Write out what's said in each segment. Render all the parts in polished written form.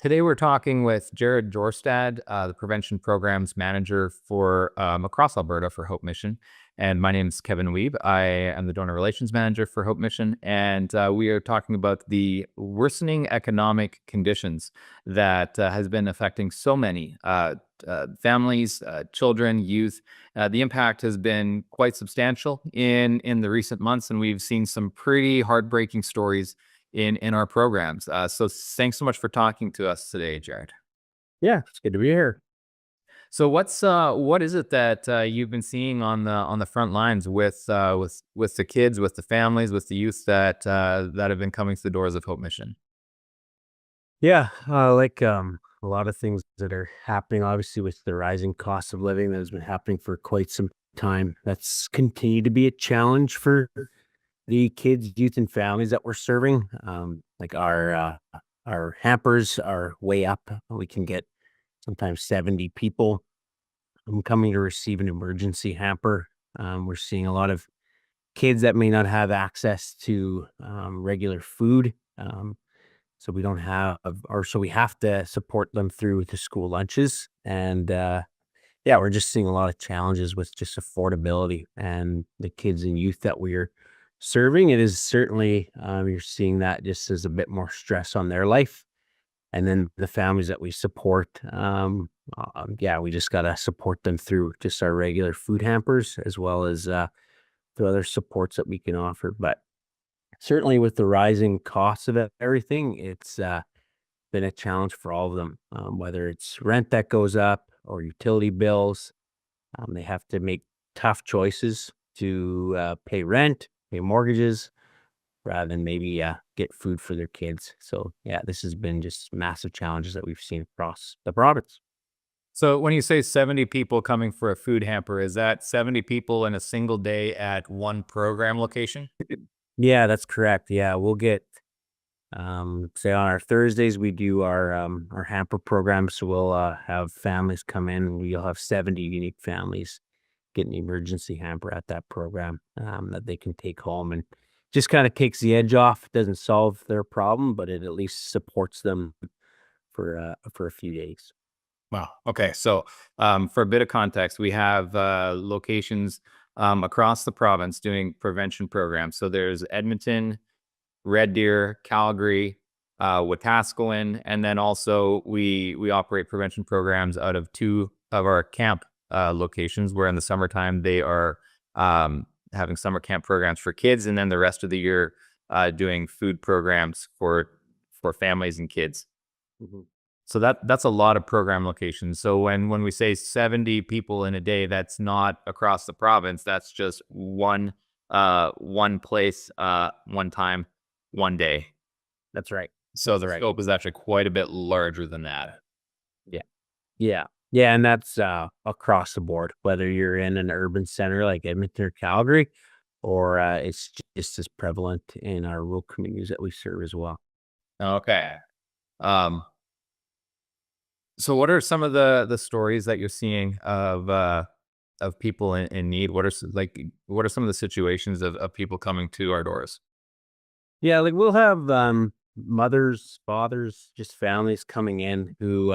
Today we're talking with Jared Jorstad, the Prevention Programs Manager for across Alberta for Hope Mission. And my name is Kevin Wiebe. I am the Donor Relations Manager for Hope Mission. And we are talking about the worsening economic conditions that has been affecting so many families, children, youth. The impact has been quite substantial in the recent months, and we've seen some pretty heartbreaking stories in our programs. So thanks so much for talking to us today, Jared. Yeah, it's good to be here. So what is it that you've been seeing on the front lines with the kids, with the families, with the youth that have been coming to the doors of Hope Mission? Yeah, a lot of things that are happening, obviously, with the rising cost of living that has been happening for quite some time. That's continued to be a challenge for the kids, youth, and families that we're serving. Our hampers are way up. We can get sometimes 70 people coming to receive an emergency hamper. We're seeing a lot of kids that may not have access to regular food. So we don't have, or so we have to support them through the school lunches. And yeah, we're just seeing a lot of challenges with just affordability and the kids and youth that we're serving. It is certainly, you're seeing that just as a bit more stress on their life. And then the families that we support, yeah, we just got to support them through just our regular food hampers as well as the other supports that we can offer. But certainly with the rising costs of everything, it's been a challenge for all of them, whether it's rent that goes up or utility bills. They have to make tough choices to pay rent, pay mortgages, rather than maybe get food for their kids. So yeah, this has been just massive challenges that we've seen across the province. So when you say 70 people coming for a food hamper, is that 70 people in a single day at one program location? Yeah, that's correct. Yeah, we'll get say on our Thursdays we do our hamper program, so we'll have families come in. We'll have 70 unique families get an emergency hamper at that program that they can take home, and just kind of takes the edge off. It doesn't solve their problem, but it at least supports them for a few days. Wow. Okay. So, for a bit of context, we have locations across the province doing prevention programs. So there's Edmonton, Red Deer, Calgary, Wetaskiwin, and then also we operate prevention programs out of two of our camp locations. Where in the summertime they are having summer camp programs for kids, and then the rest of the year doing food programs for families and kids. Mhm. So that's a lot of program locations. So when we say 70 people in a day, that's not across the province. That's just one place, one time, one day. That's right. So That's the right. scope is actually quite a bit larger than that. Yeah. Yeah. Yeah, and that's across the board, whether you're in an urban center like Edmonton or Calgary, or it's just as prevalent in our rural communities that we serve as well. Okay. Um, so what are some of the stories that you're seeing of people in need? What are some of the situations of people coming to our doors? Yeah, like we'll have mothers, fathers, just families coming in who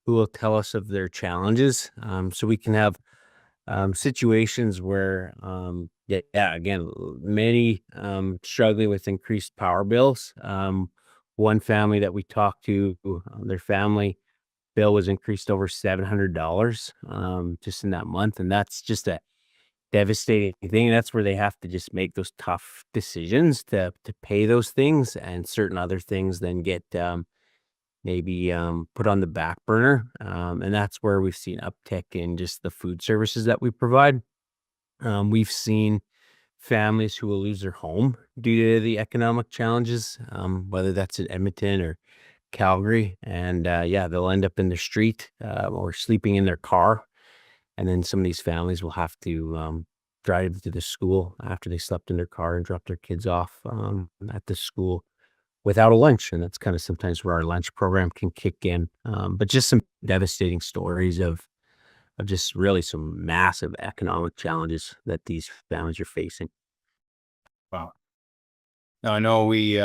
will tell us of their challenges. So we can have situations where yeah, again, many struggling with increased power bills. One family that we talked to, their family bill was increased over $700 just in that month, and that's just a devastating thing. That's where they have to just make those tough decisions to pay those things, and certain other things then get maybe put on the back burner. And that's where we've seen uptick in just the food services that we provide. We've seen families who will lose their home due to the economic challenges, whether that's in Edmonton or Calgary, and yeah, they'll end up in the street or sleeping in their car. And then some of these families will have to drive to the school after they slept in their car and drop their kids off at the school without a lunch. And that's kind of sometimes where our lunch program can kick in. But just some devastating stories of just really some massive economic challenges that these families are facing. Wow. Now I know we've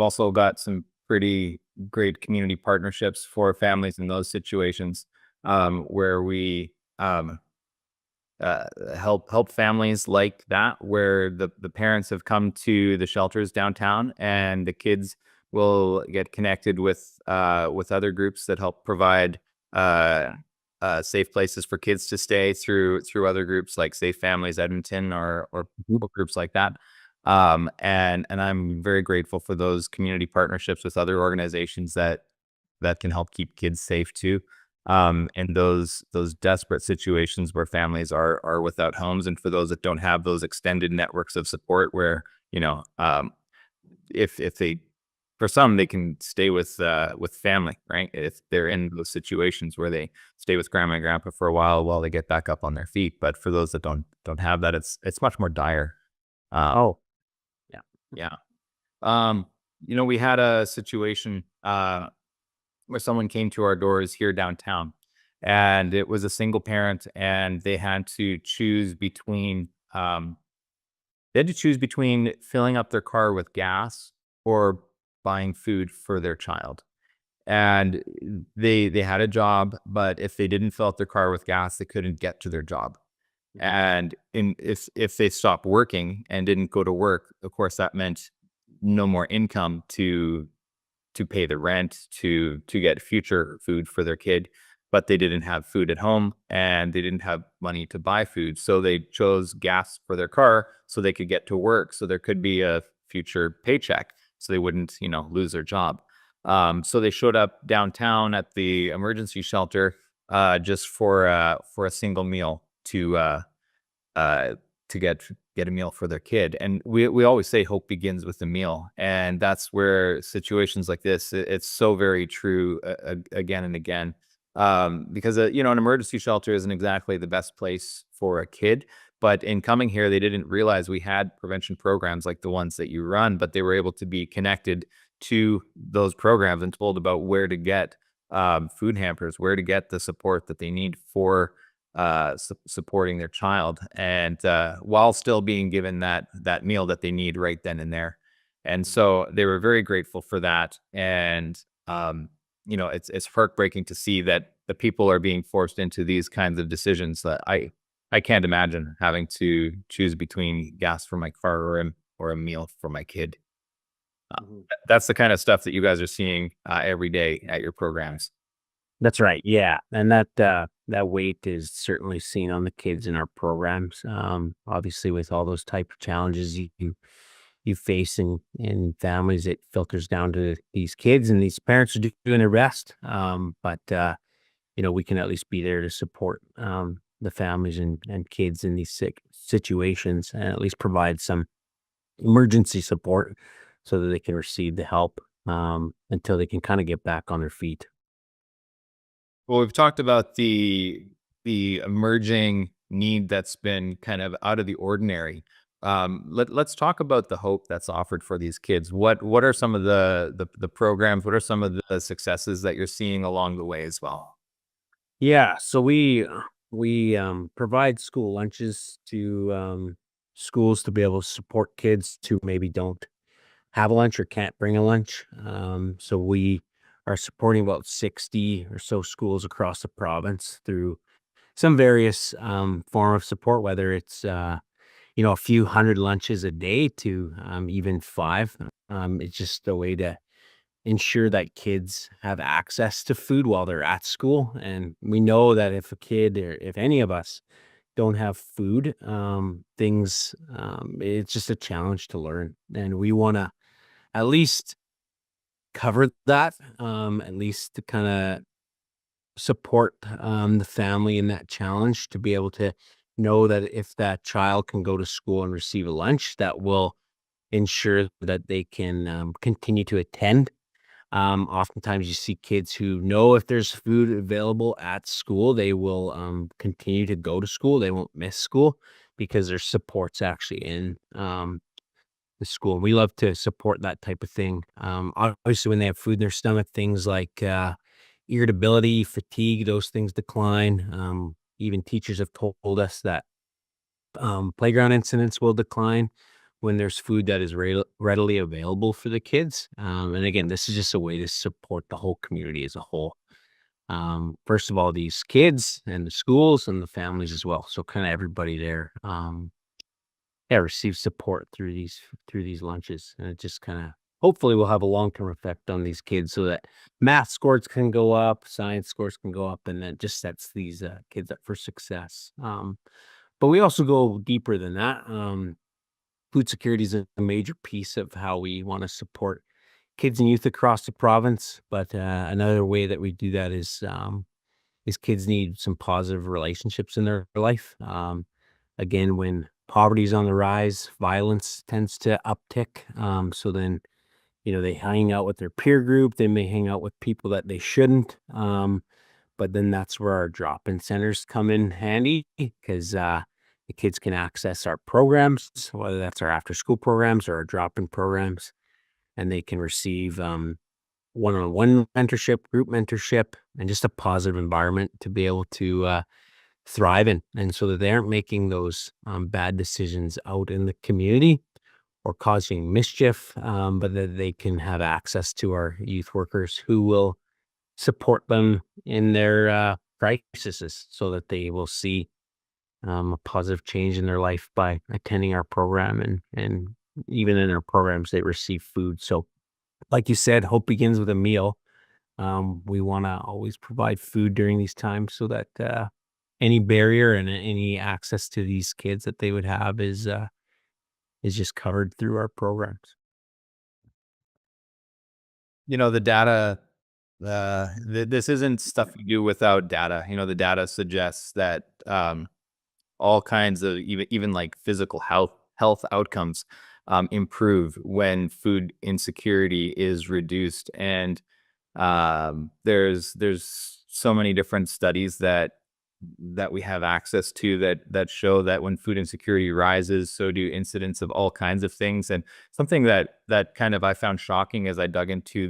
also got some pretty great community partnerships for families in those situations, where we help families like that, where the parents have come to the shelters downtown, and the kids will get connected with other groups that help provide uh, safe places for kids to stay through other groups like Safe Families Edmonton, or Mhm. groups like that. And I'm very grateful for those community partnerships with other organizations that can help keep kids safe too. And those desperate situations where families are without homes, and for those that don't have those extended networks of support, where if they, for some, they can stay with family, right? If they're in those situations where they stay with grandma and grandpa for a while they get back up on their feet. But for those that don't have that, it's much more dire. Um, Oh, yeah. yeah. Um, we had a situation where someone came to our doors here downtown, and it was a single parent, and they had to choose between filling up their car with gas or buying food for their child. And they had a job, but if they didn't fill up their car with gas, they couldn't get to their job. And if they stopped working and didn't go to work, of course, that meant no more income to pay the rent, to get future food for their kid. But they didn't have food at home, and they didn't have money to buy food. So they chose gas for their car so they could get to work, so there could be a future paycheck, so they wouldn't, lose their job. So they showed up downtown at the emergency shelter, just for a single meal, uh, to get a meal for their kid. And we always say hope begins with the meal, and that's where situations like this, it's so very true, again and again. Because an emergency shelter isn't exactly the best place for a kid. But in coming here, they didn't realize we had prevention programs like the ones that you run, but they were able to be connected to those programs and told about where to get food hampers, where to get the support that they need for supporting their child, and while still being given that meal that they need right then and there. And so they were very grateful for that. And it's heartbreaking to see that the people are being forced into these kinds of decisions that I can't imagine having to choose between gas for my car or a meal for my kid. Uh, Mhm. that's the kind of stuff that you guys are seeing every day at your programs. That's right. Yeah. And that weight is certainly seen on the kids in our programs. Obviously with all those type of challenges you face in families, it filters down to these kids, and these parents are doing their best. But we can at least be there to support the families and kids in these sick situations, and at least provide some emergency support so that they can receive the help until they can kind of get back on their feet. Well, we've talked about the emerging need that's been kind of out of the ordinary. Let's talk about the hope that's offered for these kids. What are some of the programs? What are some of the successes that you're seeing along the way as well? Yeah, so we provide school lunches to schools to be able to support kids who maybe don't have a lunch or can't bring a lunch. So we are supporting about 60 or so schools across the province through some various form of support, whether it's a few hundred lunches a day to even five. It's just a way to ensure that kids have access to food while they're at school. And we know that if a kid or if any of us don't have food, it's just a challenge to learn. And we want to at least cover that, at least to kind of support the family in that challenge to be able to know that if that child can go to school and receive a lunch, that will ensure that they can continue to attend. Oftentimes you see kids who know if there's food available at school, they will continue to go to school. They won't miss school because there's supports actually in the school. We love to support that type of thing. Obviously, when they have food in their stomach, things like irritability, fatigue, those things decline. Even teachers have told us that playground incidents will decline when there's food that is readily available for the kids. And again, this is just a way to support the whole community as a whole. First of all, these kids and the schools and the families as well. So kind of everybody there, yeah, receives support through these lunches, and it just kind of hopefully will have a long term effect on these kids, so that math scores can go up, science scores can go up, and that just sets these kids up for success. But we also go deeper than that. Food security is a major piece of how we want to support kids and youth across the province. But another way that we do that is kids need some positive relationships in their life. Again, when poverty is on the rise, violence tends to uptick. So then, they hang out with their peer group. They may hang out with people that they shouldn't. But then that's where our drop-in centers come in handy, because the kids can access our programs, whether that's our after-school programs or our drop-in programs, and they can receive one-on-one mentorship, group mentorship, and just a positive environment to be able to thrive in, and so that they aren't making those bad decisions out in the community or causing mischief, but that they can have access to our youth workers who will support them in their crises, so that they will see a positive change in their life by attending our program, and even in our programs they receive food. So like you said, hope begins with a meal. We want to always provide food during these times, so that any barrier and any access to these kids that they would have is just covered through our programs. The data, this isn't stuff you do without data. The data suggests that all kinds of even like physical health outcomes improve when food insecurity is reduced. And there's so many different studies that we have access to that show that when food insecurity rises, so do incidents of all kinds of things. And something that kind of I found shocking as I dug into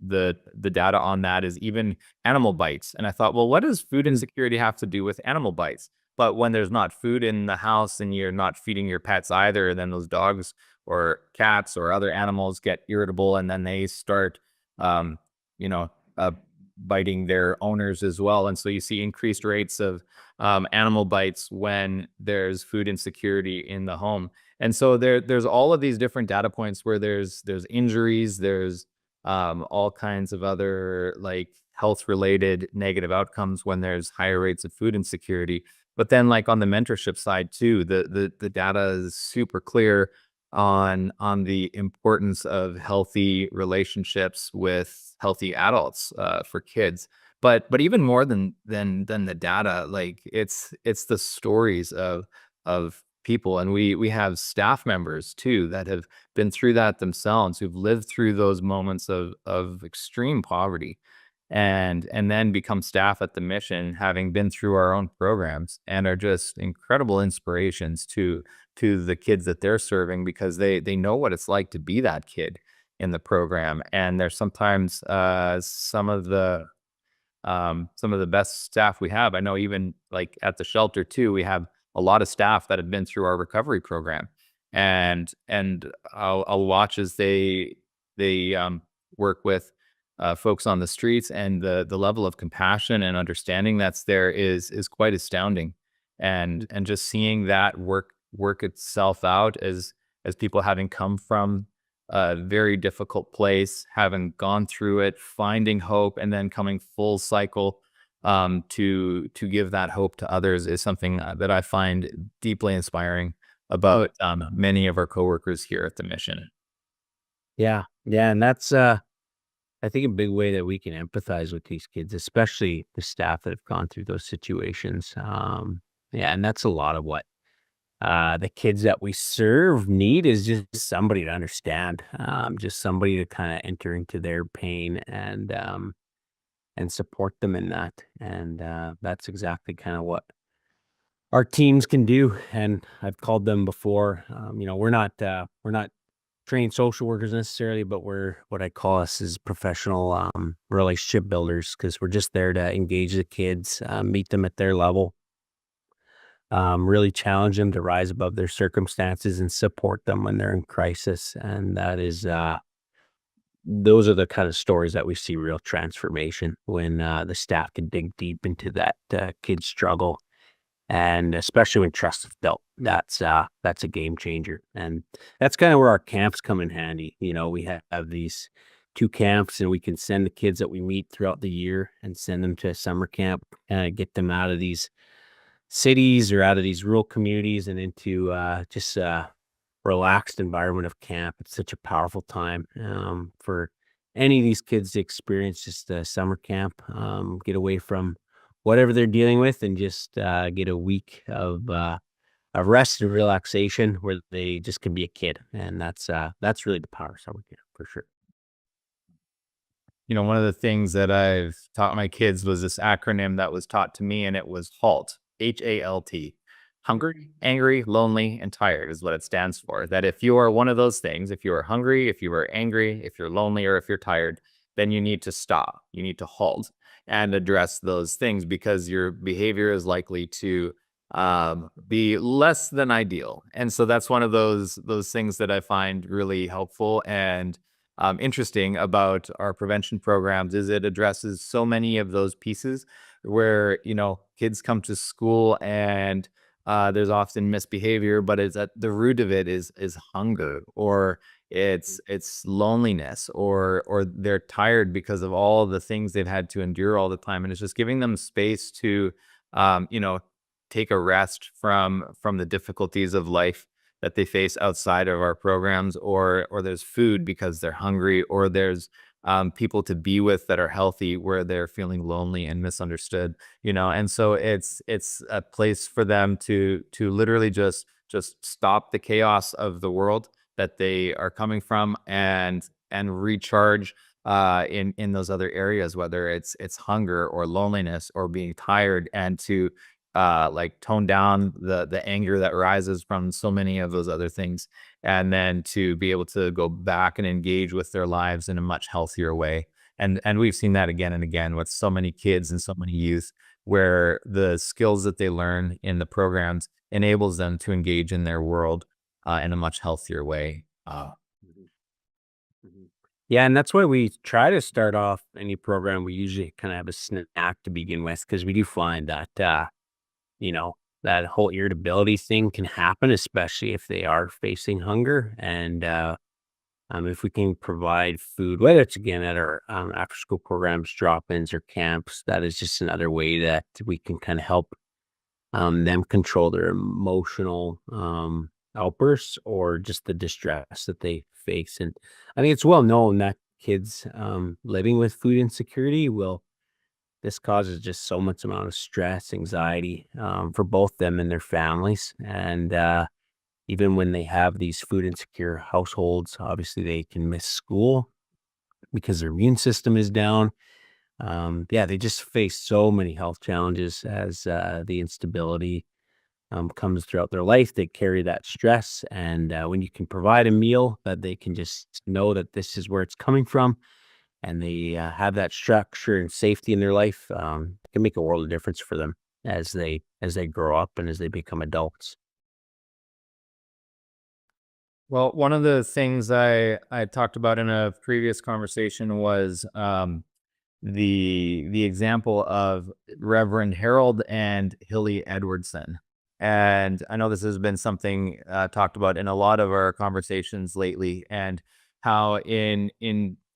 the data on that is even animal bites. And I thought, well, what does food insecurity have to do with animal bites? But when there's not food in the house and you're not feeding your pets either, then those dogs or cats or other animals get irritable, and then they start, um, you know, uh, biting their owners as well. And so you see increased rates of animal bites when there's food insecurity in the home. And so there's all of these different data points where there's injuries, there's all kinds of other like health related negative outcomes when there's higher rates of food insecurity. But then like on the mentorship side too, the data is super clear on the importance of healthy relationships with healthy adults for kids. But even more than the data, like it's the stories of people. And we have staff members too that have been through that themselves, who've lived through those moments of extreme poverty, and then become staff at the mission, having been through our own programs, and are just incredible inspirations to the kids that they're serving, because they know what it's like to be that kid in the program. And they're sometimes some of the best staff we have. I know even like at the shelter too, we have a lot of staff that have been through our recovery program, and I'll watch as they work with folks on the streets, and the level of compassion and understanding that's there is quite astounding. And just seeing that work itself out as people having come from a very difficult place, having gone through it, finding hope, and then coming full cycle to give that hope to others, is something that I find deeply inspiring about many of our coworkers here at the mission. Yeah, yeah, and that's I think a big way that we can empathize with these kids, especially the staff that have gone through those situations. Yeah, and that's a lot of what the kids that we serve need, is just somebody to understand, just somebody to kind of enter into their pain and support them in that. And that's exactly kind of what our teams can do. And I've called them before. We're not trained social workers necessarily, but we're what I call us is professional relationship builders, because we're just there to engage the kids, meet them at their level, really challenge them to rise above their circumstances and support them when they're in crisis. And those are the kind of stories that we see real transformation when the staff can dig deep into that kid's struggle, and especially when trust is built. That's a game changer, and that's kind of where our camps come in handy. We have these 2 camps, and we can send the kids that we meet throughout the year and send them to a summer camp and get them out of these cities or out of these rural communities and into just relaxed environment of camp. It's such a powerful time for any of these kids to experience just a summer camp, get away from whatever they're dealing with, and just get a week of rest and relaxation where they just can be a kid. And that's really the power of summer camp for sure. One of the things that I've taught my kids was this acronym that was taught to me, and it was HALT, HALT. Hungry, angry, lonely, and tired is what it stands for. That if you are one of those things, if you are hungry, if you are angry, if you're lonely, or if you're tired, then you need to stop. You need to halt and address those things, because your behavior is likely to be less than ideal. And so that's one of those things that I find really helpful and interesting about our prevention programs, is it addresses so many of those pieces where kids come to school and there's often misbehavior, but it's at the root of it is hunger, or it's loneliness, or they're tired because of all the things they've had to endure all the time, and it's just giving them space to um, you know take a rest from the difficulties of life that they face outside of our programs, or there's food because they're hungry, or there's people to be with that are healthy where they're feeling lonely and misunderstood. And so it's a place for them to literally just stop the chaos of the world that they are coming from, and recharge in those other areas, whether it's hunger or loneliness or being tired, and to like tone down the anger that rises from so many of those other things, and then to be able to go back and engage with their lives in a much healthier way. And we've seen that again and again with so many kids and so many youth, where the skills that they learn in the programs enables them to engage in their world in a much healthier way. Mhm, mhm. Yeah, and that's why we try to start off any program. We usually kind of have a snack to begin with, because we do find that you know, that whole irritability thing can happen, especially if they are facing hunger. And if we can provide food, whether it's again at our after school programs, drop ins, or camps, that is just another way that we can kind of help them control their emotional outbursts, or just the distress that they face. And I think it's well known that kids living with food insecurity will this causes just so much amount of stress, anxiety, for both them and their families. And even when they have these food insecure households, obviously they can miss school because their immune system is down. Yeah, they just face so many health challenges as the instability comes throughout their life. They carry that stress. And when you can provide a meal that they can just know that this is where it's coming from, and they have that structure and safety in their life, it can make a world of difference for them as they grow up and as they become adults. Well, one of the things I talked about in a previous conversation was the example of Reverend Harold and Hilly Edwardson. And I know this has been something talked about in a lot of our conversations lately, and how in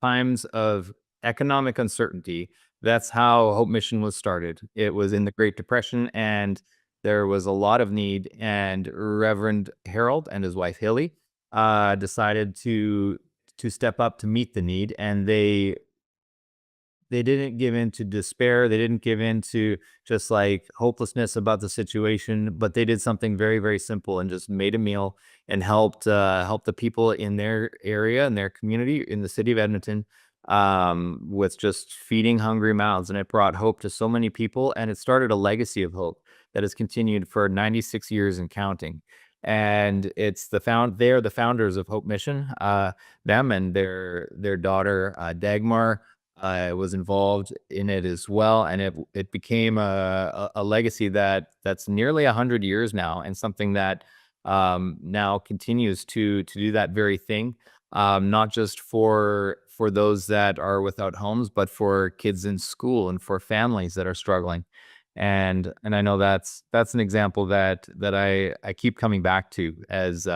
times of economic uncertainty, that's how Hope Mission was started. It was in the Great Depression, and there was a lot of need, and Reverend Harold and his wife Hilly decided to step up to meet the need, and they didn't give in to despair. They didn't give in to just like hopelessness about the situation, but they did something very, very simple and just made a meal and helped the people in their area, in their community, in the city of Edmonton, with just feeding hungry mouths. And it brought hope to so many people, and it started a legacy of hope that has continued for 96 years and counting. And they're the founders of Hope Mission, them and their daughter Dagmar, I was involved in it as well, and it became a legacy that's nearly 100 years now, and something that now continues to do that very thing, not just for those that are without homes, but for kids in school and for families that are struggling. And I know that's an example that I keep coming back to as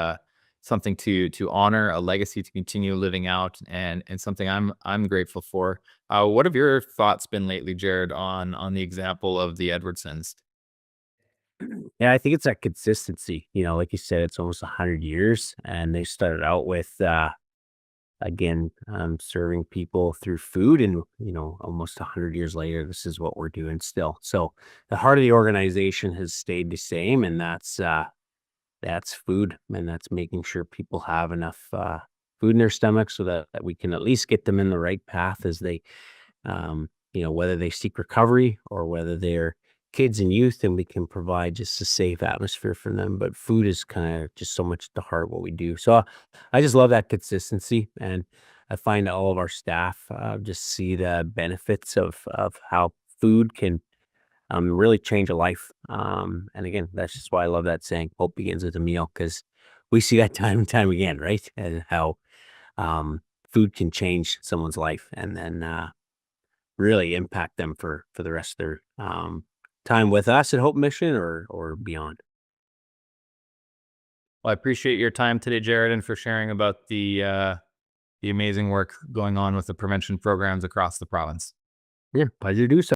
something to honor, a legacy to continue living out, and something I'm grateful for. What have your thoughts been lately, Jared, on the example of the Edwardsons? Yeah, I think it's that consistency. Like you said, it's almost 100 years, and they started out with again, serving people through food, and almost 100 years later, this is what we're doing still. So the heart of the organization has stayed the same, and that's food, and that's making sure people have enough food in their stomach so that we can at least get them in the right path as they whether they seek recovery or whether they're kids and youth, and we can provide just a safe atmosphere for them. But food is kind of just so much at the heart of what we do. So I just love that consistency, and I find all of our staff just see the benefits of how food can really change a life. And again, that's just why I love that saying, "Hope begins with a meal," because we see that time and time again, right? And how food can change someone's life, and then really impact them for the rest of their time with us at Hope Mission or beyond. Well, I appreciate your time today, Jared, and for sharing about the amazing work going on with the prevention programs across the province. Yeah, pleasure to do so.